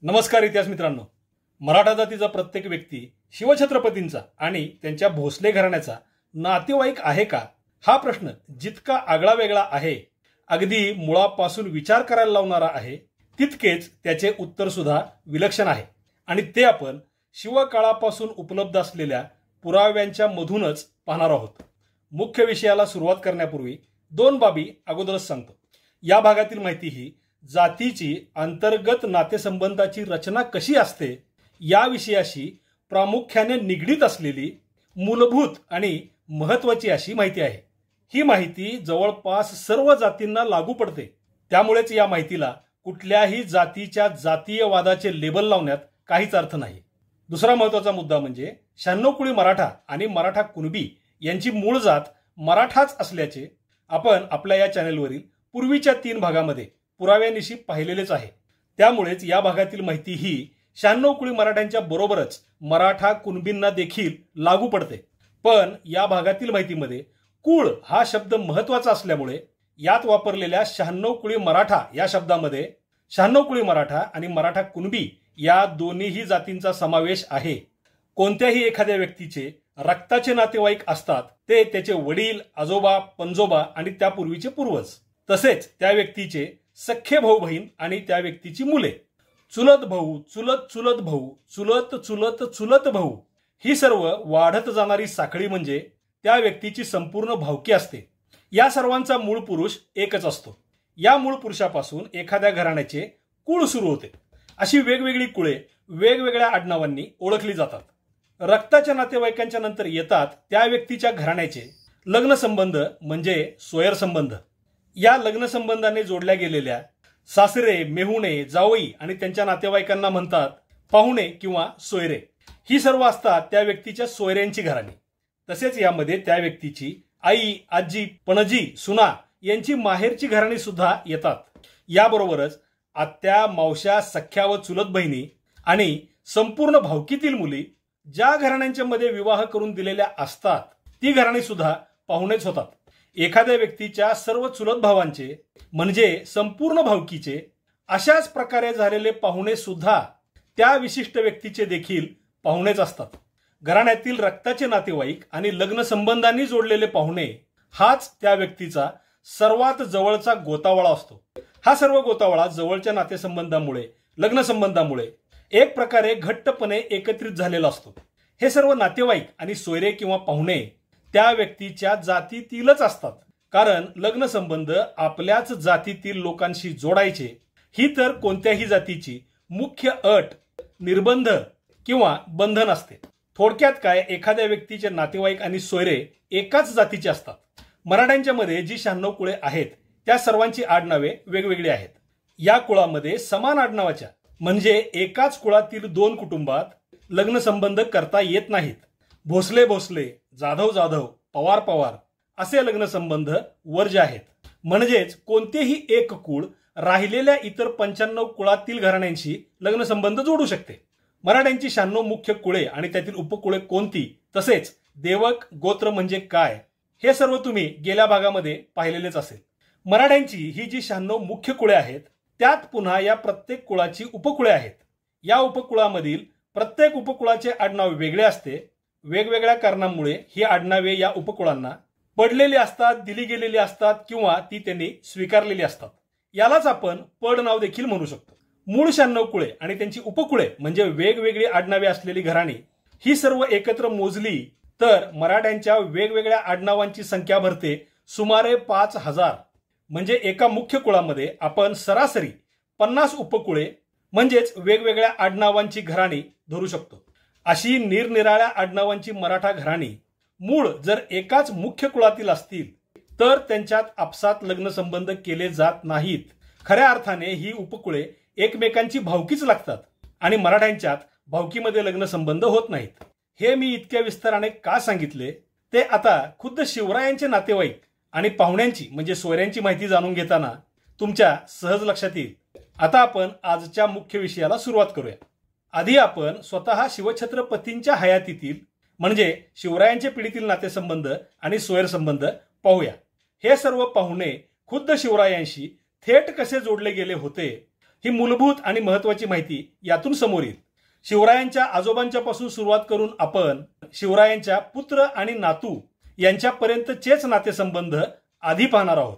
नमस्कार इतिहास मित्रांनो, मराठा जातीचा प्रत्येक व्यक्ती शिवछत्रपतींचा आणि त्यांच्या भोसले घराण्याचा नातेवाईक आहे का, हा प्रश्न जितका आगळा वेगळा आहे, अगदी मुळापासून विचार करायला लावणारा आहे, तितकेच त्याचे उत्तर सुद्धा विलक्षण आहे. आणि ते आपण शिवकाळापासून उपलब्ध असलेल्या पुराव्यांच्या मधूनच पाहणार आहोत. मुख्य विषयाला सुरुवात करण्यापूर्वी दोन बाबी अगोदरच सांगतो. या भागातील माहिती ही जातीची अंतर्गत नातेसंबंधाची रचना कशी असते या विषयाशी प्रामुख्याने निगडीत असलेली मूलभूत आणि महत्त्वाची अशी माहिती आहे. ही माहिती जवळपास सर्व जातींना लागू पडते. त्यामुळेच या माहितीला कुठल्याही जातीच्या जातीयवादाचे लेबल लावण्यात काहीच अर्थ नाही. दुसरा महत्त्वाचा मुद्दा म्हणजे 96 कुळी मराठा आणि मराठा कुणबी यांची मूळ जात मराठाच असल्याचे आपण आपल्या या चॅनेलवरील पूर्वीच्या 3 भागामध्ये पुराव्यानिशी पाहिलेलेच आहे. त्यामुळेच या भागातील माहिती ही 96 कुळी मराठ्यांच्या बरोबरच मराठा कुणबींना देखील लागू पडते. पण या भागातील माहितीमध्ये कुळ हा शब्द महत्त्वाचा असल्यामुळे यात वापरलेल्या 96 कुळी मराठा या शब्दामध्ये 96 कुळी मराठा आणि मराठा कुणबी या दोन्हीही जातींचा समावेश आहे. कोणत्याही एखाद्या व्यक्तीचे रक्ताचे नातेवाईक असतात ते त्याचे वडील, आजोबा, पणजोबा आणि त्यापूर्वीचे पूर्वज, तसेच त्या व्यक्तीचे सख्खे भाऊ बहीण आणि त्या व्यक्तीची मुले, चुलत भाऊ, चुलत चुलत भाऊ, चुलत चुलत चुलत भाऊ, ही सर्व वाढत जाणारी साखळी म्हणजे त्या व्यक्तीची संपूर्ण भावकी असते. या सर्वांचा मूळ पुरुष एकच असतो. या मूळ पुरुषापासून एखाद्या घराण्याचे कुळ सुरू होते. अशी वेगवेगळी कुळे वेगवेगळ्या आडनावांनी ओळखली जातात. रक्ताच्या नातेवाईकांच्या नंतर येतात त्या व्यक्तीच्या घराण्याचे लग्न संबंध म्हणजे सोयर संबंध. या लग्न संबंधाने जोडल्या गेलेल्या सासरे, मेहुणे, जावई आणि त्यांच्या नातेवाईकांना म्हणतात पाहुणे किंवा सोयरे. ही सर्व असतात त्या व्यक्तीच्या सोयऱ्यांची घराणी. तसेच यामध्ये त्या व्यक्तीची आई, आजी, पणजी, सुना यांची माहेरची घराणी सुद्धा येतात. याबरोबरच आत्या, मावश्या, सख्या व चुलत बहिणी आणि संपूर्ण भावकीतील मुली ज्या घराण्यांच्या मध्ये विवाह करून दिलेल्या असतात ती घराणी सुद्धा पाहुणेच होतात. एखाद्या व्यक्तीच्या सर्व चुलत भावांचे म्हणजे संपूर्ण भावकीचे अशाच प्रकारे झालेले पाहुणे सुद्धा त्या विशिष्ट व्यक्तीचे देखील पाहुणेच असतात. घराण्यातील रक्ताचे नातेवाईक आणि लग्न संबंधांनी जोडलेले पाहुणे हाच त्या व्यक्तीचा सर्वात जवळचा गोतावळा असतो. हा सर्व गोतावळा जवळच्या नातेसंबंधामुळे, लग्न संबंधामुळे एक प्रकारे घट्टपणे एकत्रित झालेला असतो. हे सर्व नातेवाईक आणि सोयरे किंवा पाहुणे त्या व्यक्तीच्या जातीतीलच असतात. कारण लग्न संबंध आपल्याच जातीतील लोकांशी जोडायचे ही तर कोणत्याही जातीची मुख्य अट, निर्बंध किंवा बंधन असते. थोडक्यात काय, एखाद्या व्यक्तीचे नातेवाईक आणि सोयरे एकाच जातीचे असतात. मराठ्यांच्या मध्ये जी 96 कुळे आहेत त्या सर्वांची आडनावे वेगवेगळी आहेत. या कुळामध्ये समान आडनावाच्या म्हणजे एकाच कुळातील 2 कुटुंबात लग्न संबंध करता येत नाहीत. भोसले भोसले, जाधव जाधव, पवार पवार असे लग्न संबंध वर्ज्य आहेत. म्हणजेच कोणतेही एक कुळ राहिलेल्या इतर 95 कुळातील घराण्यांशी लग्न संबंध जोडू शकते. मराठ्यांची 96 मुख्य कुळे आणि त्यातील उपकुळे कोणती, तसेच देवक गोत्र म्हणजे काय, हे सर्व तुम्ही गेल्या भागामध्ये पाहिलेलेच असेल. मराठ्यांची ही जी 96 मुख्य कुळे आहेत त्यात पुन्हा या प्रत्येक कुळाची उपकुळे आहेत. या उपकुळामधील प्रत्येक उपकुळाचे आडनाव वेगळे असते. वेगवेगळ्या कारणांमुळे ही आडनावे या उपकुळांना पडलेली असतात, दिली गेलेली असतात किंवा ती त्यांनी स्वीकारलेली असतात. यालाच आपण पड नाव देखील म्हणू शकतो. मूळ 96 कुळे आणि त्यांची उपकुळे म्हणजे वेगवेगळी आडनावे असलेली घराणी ही सर्व एकत्र मोजली तर मराठ्यांच्या वेगवेगळ्या आडनावांची संख्या भरते सुमारे 5000. म्हणजे एका मुख्य कुळामध्ये आपण सरासरी 50 उपकुळे म्हणजेच वेगवेगळ्या आडनावांची घराणी धरू शकतो. अशी निरनिराळ्या आडनावांची मराठा घराणी मूळ जर एकाच मुख्य कुळातील असतील तर त्यांच्यात आपसात लग्न संबंध केले जात नाहीत. खऱ्या अर्थाने ही उपकुळे एकमेकांची भावकीच लागतात आणि मराठ्यांच्यात भावकीमध्ये लग्न संबंध होत नाहीत. हे मी इतक्या विस्ताराने का सांगितले ते आता खुद्द शिवरायांचे नातेवाईक आणि पाहुण्यांची म्हणजे सोयऱ्यांची माहिती जाणून घेताना तुमच्या सहज लक्षात येईल. आता आपण आजच्या मुख्य विषयाला सुरुवात करूया. आधी आपण स्वतः शिवछत्रपतींच्या हयातीतील म्हणजे शिवरायांच्या पिढीतील नातेसंबंध आणि सोयर संबंध पाहूया. हे सर्व पाहुणे खुद्द शिवरायांशी थेट कसे जोडले गेले होते ही मूलभूत आणि महत्वाची माहिती यातून समोर येईल. शिवरायांच्या आजोबांच्या पासून सुरुवात करून आपण शिवरायांच्या पुत्र आणि नातू यांच्यापर्यंतचेच नातेसंबंध आधी पाहणार आहोत.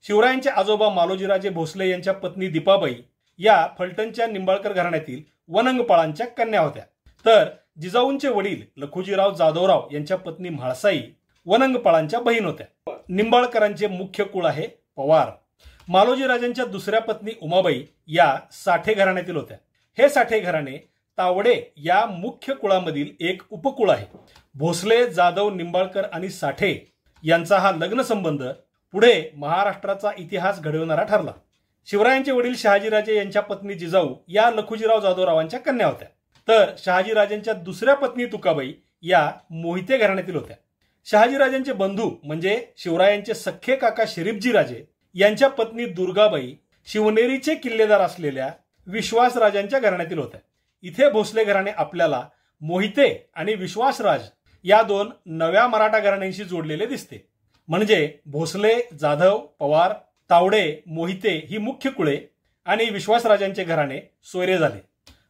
शिवरायांचे आजोबा मालोजीराजे भोसले यांच्या पत्नी दीपाबाई या फलटणच्या निंबाळकर घराण्यातील वनंगपाळांच्या कन्या होत्या. तर जिजाऊंचे वडील लखुजीराव जाधवराव यांच्या पत्नी म्हाळसाई वनंगपाळांच्या बहीण होत्या. निंबाळकरांचे मुख्य कुळ आहे पवार. मालोजीराजांच्या दुसऱ्या पत्नी उमाबाई या साठे घराण्यातील होत्या. हे साठे घराणे तावडे या मुख्य कुळामधील एक उपकुळ आहे. भोसले, जाधव, निंबाळकर आणि साठे यांचा हा लग्न संबंध पुढे महाराष्ट्राचा इतिहास घडवणारा ठरला. शिवरायांचे वडील शहाजीराजे यांच्या पत्नी जिजाऊ या लखुजीराव जाधवरावांच्या कन्या होत्या. तर शहाजीराजांच्या दुसऱ्या पत्नी तुकाबाई या मोहिते घराण्यातील होत्या. शहाजीराजांचे बंधू म्हणजे शिवरायांचे सख्खे काका शरीफजी राजे यांच्या पत्नी दुर्गाबाई शिवनेरीचे किल्लेदार असलेल्या विश्वासराजांच्या घराण्यातील होत्या. इथे भोसले घराणे आपल्याला मोहिते आणि विश्वासराज या दोन नव्या मराठा घराण्यांशी जोडलेले दिसते. म्हणजे भोसले, जाधव, पवार, तावडे, मोहिते ही मुख्य कुळे आणि विश्वासराजांचे घराणे सोयरे झाले.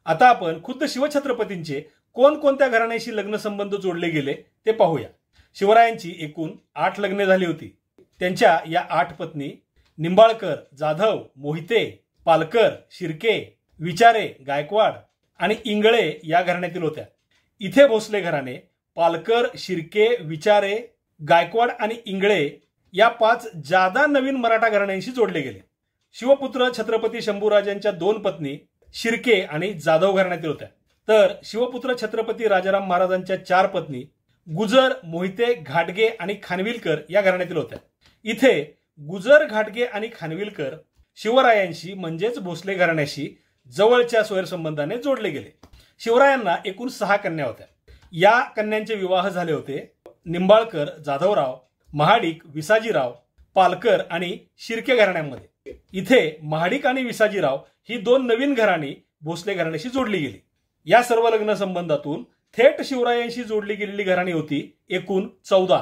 आता आपण खुद्द शिवछत्रपतींचे कोणकोणत्या घराण्याशी लग्न संबंध जोडले गेले ते पाहूया. शिवरायांची एकूण 8 लग्ने झाली होती. त्यांच्या या 8 पत्नी निंबाळकर, जाधव, मोहिते, पालकर, शिर्के, विचारे, गायकवाड आणि इंगळे या घराण्यातील होत्या. इथे भोसले घराणे पालकर, शिर्के, विचारे, गायकवाड आणि इंगळे या 5 जादा नवीन मराठा घराण्यांशी जोडले गेले. शिवपुत्र छत्रपती शंभूराजांच्या 2 पत्नी शिर्के आणि जाधव घराण्यातील होत्या. तर शिवपुत्र छत्रपती राजाराम महाराजांच्या 4 पत्नी गुजर, मोहिते, घाटगे आणि खानविलकर या घराण्यातील होत्या. इथे गुजर, घाटगे आणि खानविलकर शिवरायांशी म्हणजेच भोसले घराण्याशी जवळच्या स्वैरसंबंधाने जोडले गेले. शिवरायांना एकूण 6 कन्या होत्या. या कन्यांचे विवाह झाले होते निंबाळकर, जाधवराव, महाडिक, विसाजीराव, पालकर आणि शिर्के घराण्यांमध्ये. इथे महाडिक आणि विसाजीराव ही 2 नवीन घराणी भोसले घराण्याशी जोडली गेली. या सर्व लग्न संबंधातून थेट शिवरायांशी जोडली गेलेली घराणी होती एकूण 14.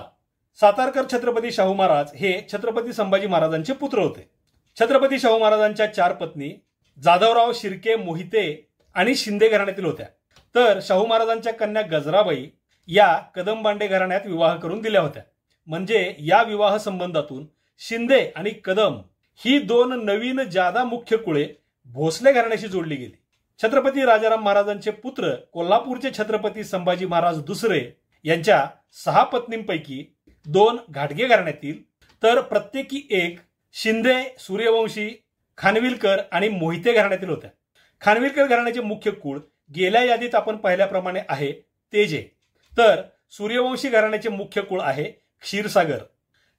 सातारकर छत्रपती शाहू महाराज हे छत्रपती संभाजी महाराजांचे पुत्र होते. छत्रपती शाहू महाराजांच्या 4 पत्नी जाधवराव, शिर्के, मोहिते आणि शिंदे घराण्यातील होत्या. तर शाहू महाराजांच्या कन्या गजराबाई या कदम-बांडे घराण्यात विवाह करून दिल्या होत्या. म्हणजे या विवाह संबंधातून शिंदे आणि कदम ही 2 नवीन जादा मुख्य कुळे भोसले घराण्याशी जोडली गेली. छत्रपती राजाराम महाराजांचे पुत्र कोल्हापूरचे छत्रपती संभाजी महाराज दुसरे यांच्या 6 पत्नींपैकी 2 घाटगे घराण्यातील तर प्रत्येकी 1 शिंदे, सूर्यवंशी, खानविलकर आणि मोहिते घराण्यातील होत्या. खानविलकर घराण्याचे मुख्य कुळ गेल्या यादीत आपण पाहिल्याप्रमाणे आहे तेजे. तर सूर्यवंशी घराण्याचे मुख्य कुळ आहे क्षीरसागर.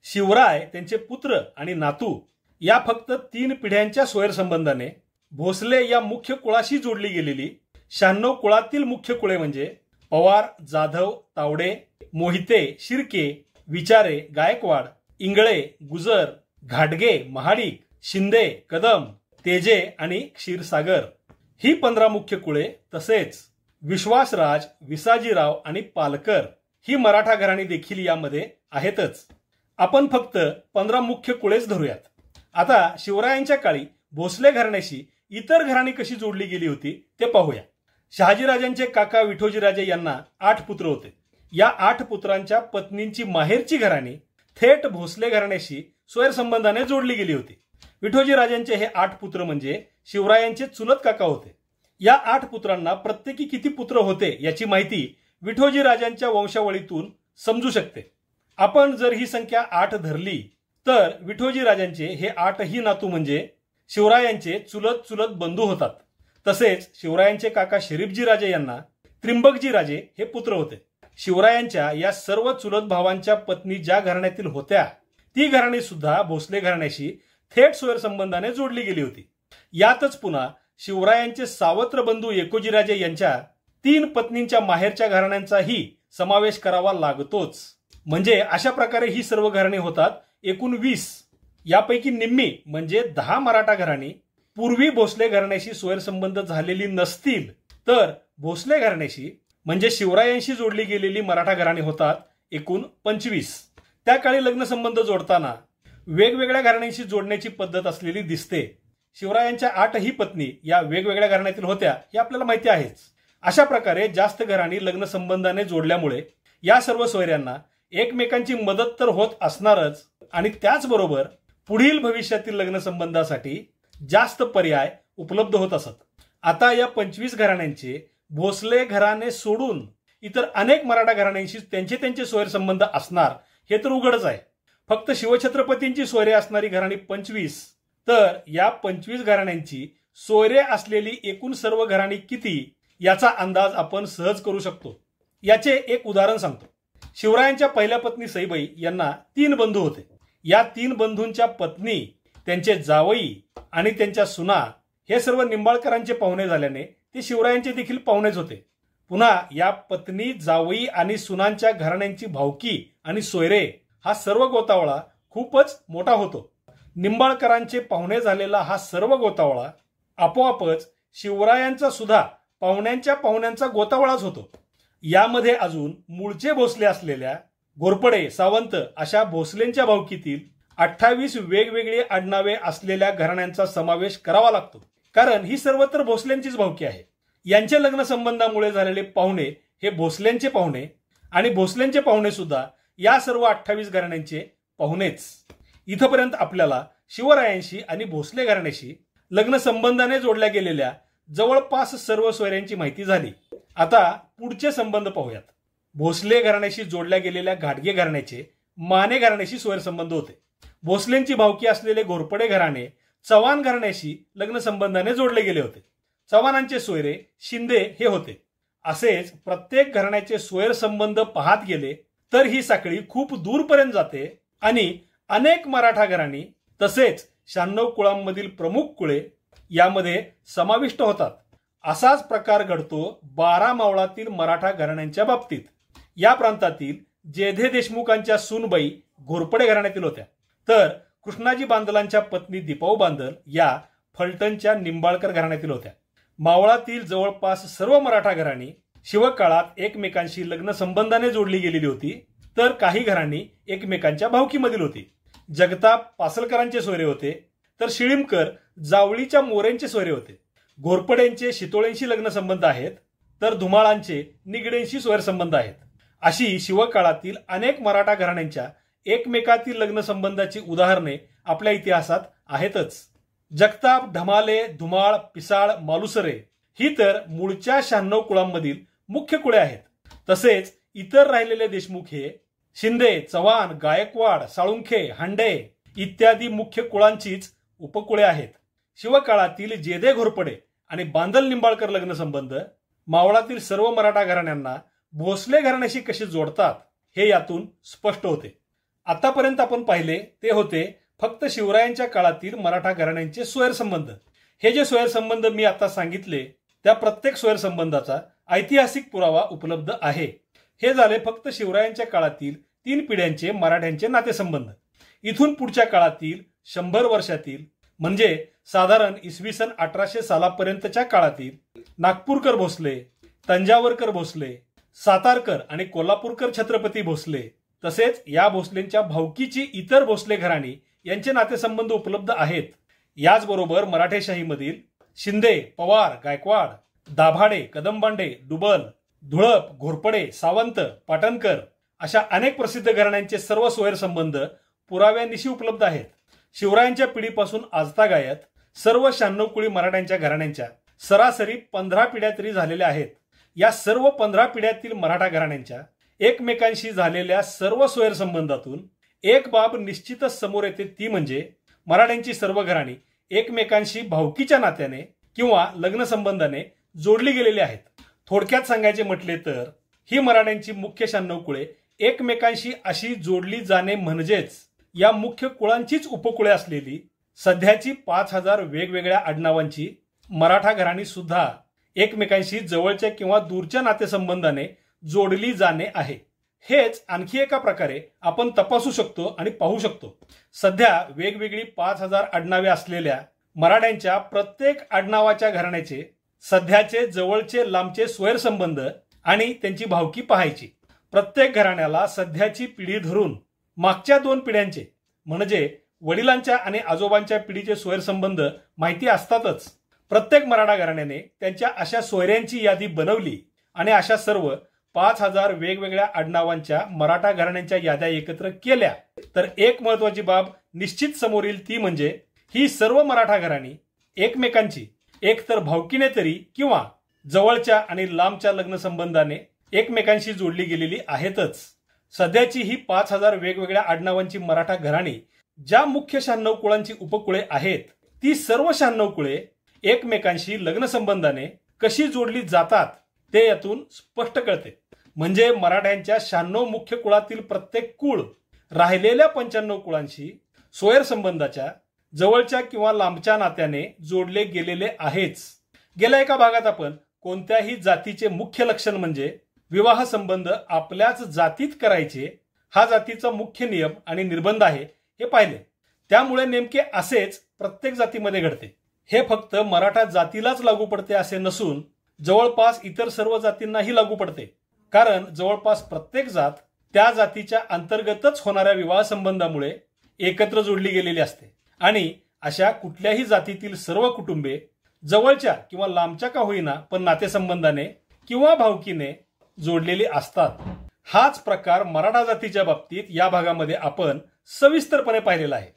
शिवराय, त्यांचे पुत्र आणि नातू या फक्त 3 पिढ्यांच्या स्वैरसंबंधाने भोसले या मुख्य कुळाशी जोडली गेलेली 96 कुळातील मुख्य कुळे म्हणजे पवार, जाधव, तावडे, मोहिते, शिर्के, विचारे, गायकवाड, इंगळे, गुजर, घाटगे, महाडिक, शिंदे, कदम, तेजे आणि क्षीरसागर ही 15 मुख्य कुळे तसेच विश्वासराज, विसाजीराव आणि पालकर ही मराठा घराणी देखील यामध्ये आहेतच. आपण फक्त 15 मुख्य कुळेच धरूयात. आता शिवरायांच्या काळी भोसले घराण्याशी इतर घराणी कशी जोडली गेली होती ते पाहूया. शहाजीराजांचे काका विठोजीराजे यांना 8 पुत्र होते. या 8 पुत्रांच्या पत्नींची माहेरची घराणी थेट भोसले घराण्याशी स्वैरसंबंधाने जोडली गेली होती. विठोजीराजांचे हे 8 पुत्र म्हणजे शिवरायांचे चुलत काका होते. या 8 पुत्रांना प्रत्येकी किती पुत्र होते याची माहिती विठोजीराजांच्या वंशावळीतून समजू शकते. आपण जर ही संख्या 8 धरली तर विठोजीराजांचे हे 8 ही नातू म्हणजे शिवरायांचे चुलत बंधू होतात. तसेच शिवरायांचे काका शरीफजी राजे यांना त्रिंबकजी राजे हे पुत्र होते. शिवरायांच्या या सर्व चुलत भावांच्या पत्नी ज्या घराण्यातील होत्या ती घराणी सुद्धा भोसले घराण्याशी थेट स्वैरसंबंधाने जोडली गेली होती. यातच पुन्हा शिवरायांचे सावत्र बंधू एकोजीराजे यांच्या 3 पत्नींच्या माहेरच्या घराण्यांचाही समावेश करावा लागतोच. म्हणजे अशा प्रकारे ही सर्व घराणी होतात एकूण 20. यापैकी निम्मी म्हणजे 10 मराठा घराणी पूर्वी भोसले घराण्याशी स्वैरसंबंध झालेली नसतील तर भोसले घराण्याशी म्हणजे शिवरायांशी जोडली गेलेली मराठा घराणी होतात एकूण 25. त्या काळी लग्न संबंध जोडताना वेगवेगळ्या घराण्यांशी जोडण्याची पद्धत असलेली दिसते. शिवरायांच्या 8ही पत्नी या वेगवेगळ्या घराण्यातील होत्या हे आपल्याला माहिती आहेच। अशा प्रकारे जास्त घराणी लग्न संबंधाने जोडल्यामुळे या सर्व सोयऱ्यांना एकमेकांची मदत तर होत असणारच आणि त्याचबरोबर पुढील भविष्यातील लग्न संबंधासाठी जास्त पर्याय उपलब्ध होत असत। आता या 25 घराण्यांचे भोसले घराणे सोडून इतर अनेक मराठा घराण्यांशी त्यांचे त्यांचे सोयर संबंध असणार हे तर उघडच आहे। फक्त शिवछत्रपतींची सोयरे असणारी घराणी 25, तर या 25 घराण्यांची सोयरे असलेली एकूण सर्व घराणी किती याचा अंदाज आपण सहज करू शकतो। याचे एक उदाहरण सांगतो। शिवरायांच्या पहिल्या पत्नी सईबाई यांना 3 बंधू होते। या 3 बंधूंच्या पत्नी, त्यांचे जावई आणि त्यांच्या सुना हे सर्व निंबाळकरांचे पाहुणे झाल्याने ते शिवरायांचे देखील पाहुणेच होते। पुन्हा या पत्नी, जावई आणि सुनांच्या घराण्यांची भावकी आणि सोयरे हा सर्व गोतावळा खूपच मोठा होतो। निंबाळकरांचे पाहुणे झालेला हा सर्व गोतावळा आपोआपच शिवरायांचा सुद्धा पाहुण्यांच्या पाहुण्यांचा गोतावळाच होतो। यामध्ये अजून मूळचे भोसले असलेल्या घोरपडे, सावंत अशा भोसलेंच्या भावकीतील 28 वेगवेगळी आडनावे असलेल्या घराण्यांचा समावेश करावा लागतो, कारण ही सर्व तर भोसल्यांचीच भावकी आहे। यांच्या लग्न संबंधामुळे झालेले पाहुणे हे भोसल्यांचे पाहुणे आणि भोसल्यांचे पाहुणे सुद्धा या सर्व 28 घराण्यांचे पाहुणेच। इथपर्यंत आपल्याला शिवरायांशी आणि भोसले घराण्याशी लग्न संबंधाने जोडल्या गेलेल्या जवळपास सर्व सोयऱ्यांची माहिती झाली। आता पुढचे संबंध पाहूयात। भोसले घराण्याशी जोडल्या गेलेल्या घाटगे घराण्याचे माने घराण्याशी सोयर संबंध होते। भोसलेंची भावकी असलेले घोरपडे घराणे चव्हाण घराण्याशी लग्न संबंधाने जोडले गेले होते। चव्हाणांचे सोयरे शिंदे हे होते। असेच प्रत्येक घराण्याचे सोयर संबंध पाहत गेले तर ही साखळी खूप दूरपर्यंत जाते आणि अनेक मराठा घराणी तसेच 96 कुळांमधील प्रमुख कुळे यामध्ये समाविष्ट होतात। असाच प्रकार घडतो 12 मावळातील मराठा घराण्यांच्या बाबतीत। या प्रांतातील जेधे देशमुखांच्या सूनबाई घोरपडे घराण्यातील होत्या, तर कृष्णाजी बांदलांच्या पत्नी दीपाऊ बांदल या फलटणच्या निंबाळकर घराण्यातील होत्या। मावळातील जवळपास सर्व मराठा घराणी शिवकाळात एकमेकांशी लग्न संबंधाने जोडली गेलेली होती, तर काही घराणी एकमेकांच्या भावकीमधील होती। जगताप पासलकरांचे सोयरे होते, तर शिळीमकर जावळीच्या मोरेंचे सोयरे होते। घोरपडेंचे शितोळेंशी लग्न संबंध आहेत, तर धुमाळांचे निगडेंशी सोयर संबंध आहेत। अशी शिवकाळातील अनेक मराठा घराण्यांच्या एकमेकातील लग्न संबंधाची उदाहरणे आपल्या इतिहासात आहेतच। जगताप, ढमाले, धुमाळ, पिसाळ, मालुसरे ही तर मूळच्या 96 कुळांमधील मुख्य कुळे आहेत। तसेच इतर राहिलेले देशमुख हे शिंदे, चव्हाण, गायकवाड, साळुंखे, हांडे इत्यादी मुख्य कुळांचीच उपकुळे आहेत। शिवकाळातील जेधे घोरपडे आणि बांदल निंबाळकर लग्न संबंध मावळातील सर्व मराठा घराण्यांना भोसले घराण्याशी कसे जोडतात हे यातून स्पष्ट होते। आतापर्यंत आपण पाहिले ते होते फक्त शिवरायांच्या काळातील मराठा घराण्यांचे सोयर संबंध। हे जे सोयर संबंध मी आता सांगितले त्या प्रत्येक सोयर संबंधाचा ऐतिहासिक पुरावा उपलब्ध आहे। हे झाले फक्त शिवरायांच्या काळातील 3 पिढ्यांचे मराठ्यांचे नातेसंबंध। इथून पुढच्या काळातील 100 वर्षातील म्हणजे साधारण इसवी सन 1800 सालापर्यंतच्या काळातील नागपूरकर भोसले, तंजावरकर भोसले, सातारकर आणि कोल्हापूरकर छत्रपती भोसले तसेच या भोसलेंच्या भावकीची इतर भोसले घराणी यांचे नातेसंबंध उपलब्ध आहेत। याचबरोबर मराठेशाहीमधील शिंदे, पवार, गायकवाड, दाभाडे, कदमबांडे, डुबल, धुळप, घोरपडे, सावंत, पाटणकर अशा अनेक प्रसिद्ध घराण्यांचे सर्व सोयर संबंध पुराव्यानिशी उपलब्ध आहेत। शिवरायांच्या पिढीपासून आजतागायत सर्व 96 कुळी मराठ्यांच्या घराण्यांच्या सरासरी 15 पिढ्या तरी झालेल्या आहेत। या सर्व 15 पिढ्यातील मराठा घराण्यांच्या एकमेकांशी झालेल्या सर्व सोयर संबंधातून एक बाब निश्चितच समोर येते, ती म्हणजे मराठ्यांची सर्व घराणी एकमेकांशी भावकीच्या नात्याने किंवा लग्न संबंधाने जोडली गेलेली आहेत। थोडक्यात सांगायचे म्हटले तर ही मराठ्यांची मुख्य 96 कुळे एकमेकांशी अशी जोडली जाणे म्हणजेच या मुख्य कुळांचीच उपकुळे असलेली सध्याची 5000 वेगवेगळ्या आडनावांची मराठा घराणी सुद्धा एकमेकांशी जवळच्या किंवा दूरच्या नातेसंबंधाने जोडली जाणे आहे। हेच आणखी एका प्रकारे आपण तपासू शकतो आणि पाहू शकतो। सध्या वेगवेगळी 5000 आडनावे असलेल्या मराठ्यांच्या प्रत्येक आडनावाच्या घराण्याचे सध्याचे जवळचे लांबचे सोयर संबंध आणि त्यांची भावकी पाहायची। प्रत्येक घराण्याला सध्याची पिढी धरून मागच्या 2 पिढ्यांचे म्हणजे वडिलांच्या आणि आजोबांच्या पिढीचे सोयरसंबंध माहिती असतातच. प्रत्येक मराठा घराण्याने त्यांच्या अशा सोयऱ्यांची यादी बनवली आणि अशा सर्व 5,000 वेगवेगळ्या आडनावांच्या मराठा घराण्यांच्या याद्या एकत्र केल्या. तर एक महत्वाची बाब निश्चित समोर येईल ती म्हणजे ही सर्व मराठा घराणी एकमेकांची एकतर भावकीने तरी किंवा जवळच्या आणि लांबच्या लग्न संबंधाने एकमेकांशी जोडली गेलेली आहेतच. सध्याची ही 5,000 वेगवेगळ्या आडनावांची मराठा घराणी ज्या मुख्य 96 कुळांची उपकुळे आहेत ती सर्व 96 कुळे एकमेकांशी लग्न संबंधाने कशी जोडली जातात ते यातून स्पष्ट कळते. म्हणजे मराठ्यांच्या 96 मुख्य कुळातील प्रत्येक कुळ राहिलेल्या 95 कुळांशी सोयर संबंधाच्या जवळच्या किंवा लांबच्या नात्याने जोडले गेलेले आहेच. गेल्या एका भागात आपण कोणत्याही जातीचे मुख्य लक्षण म्हणजे विवाह संबंध आपल्याच जातीत करायचे हा जातीचा मुख्य नियम आणि निर्बंध आहे हे पाहिले. त्यामुळे नेमके असेच प्रत्येक जातीमध्ये घडते. हे फक्त मराठा जातीलाच लागू पडते असे नसून जवळपास इतर सर्व जातींनाही लागू पडते. कारण जवळपास प्रत्येक जात त्या जातीच्या अंतर्गतच होणाऱ्या विवाह संबंधामुळे एकत्र जोडली गेलेली असते आणि अशा कुठल्याही जातीतील सर्व कुटुंबे जवळच्या किंवा लांबच्या का होईना पण नातेसंबंधाने किंवा भावकीने जोडलेली असतात. हाच प्रकार मराठा जातीच्या बाबतीत या भागामध्ये आपण सविस्तरपणे पाहिलेला आहे.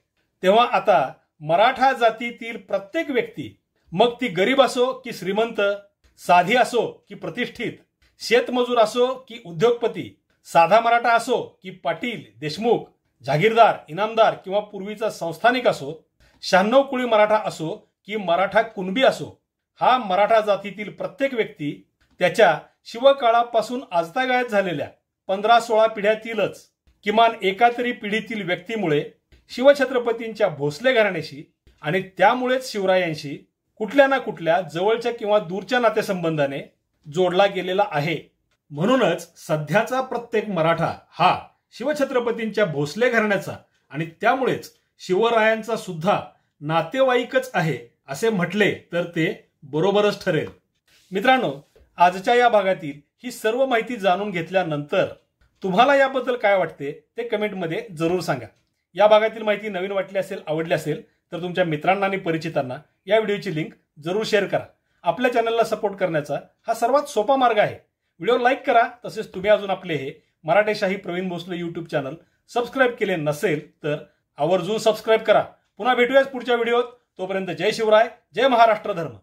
तेव्हा आता मराठा जातीतील प्रत्येक व्यक्ती मग ती गरीब असो की श्रीमंत, साधी असो की प्रतिष्ठित, शेतमजूर असो की उद्योगपती, साधा मराठा असो की पाटील, देशमुख, जागीरदार, इनामदार किंवा पूर्वीचा संस्थानिक असो, 96 कुळी मराठा असो की मराठा कुणबी असो, हा मराठा जातीतील प्रत्येक व्यक्ती त्याच्या शिवकाळापासून आजतागायत झालेल्या 15-16 पिढ्यातीलच किमान एका तरी पिढीतील व्यक्तीमुळे शिवछत्रपतींच्या भोसले घराण्याशी आणि त्यामुळेच शिवरायांशी कुठल्या ना कुठल्या जवळच्या किंवा दूरच्या नातेसंबंधाने जोडला गेलेला आहे. म्हणूनच सध्याचा प्रत्येक मराठा हा शिवछत्रपतींच्या भोसले घराण्याचा आणि त्यामुळेच शिवरायांचा सुद्धा नातेवाईकच आहे असे म्हटले तर ते बरोबरच ठरेल. मित्रांनो, आजच्या या भागातील ही सर्व माहिती जाणून घेतल्यानंतर तुम्हाला याबद्दल काय वाटते ते कमेंटमध्ये जरूर सांगा. या भागातील माहिती नवीन वाटली असेल, आवडली असेल तर तुमच्या मित्रांना आणि परिचितांना या व्हिडिओची लिंक जरूर शेअर करा. आपल्या चॅनलला सपोर्ट करण्याचा हा सर्वात सोपा मार्ग आहे. व्हिडिओ लाईक करा. तसेच तुम्ही अजून आपले हे Maratheshahi Praveen Bhosale YouTube channel subscribe केले नसेल तर आवर्जून सबस्क्राईब करा. पुन्हा भेटूयाच पुढच्या व्हिडिओत. तोपर्यंत जय शिवराय, जय महाराष्ट्र धर्म.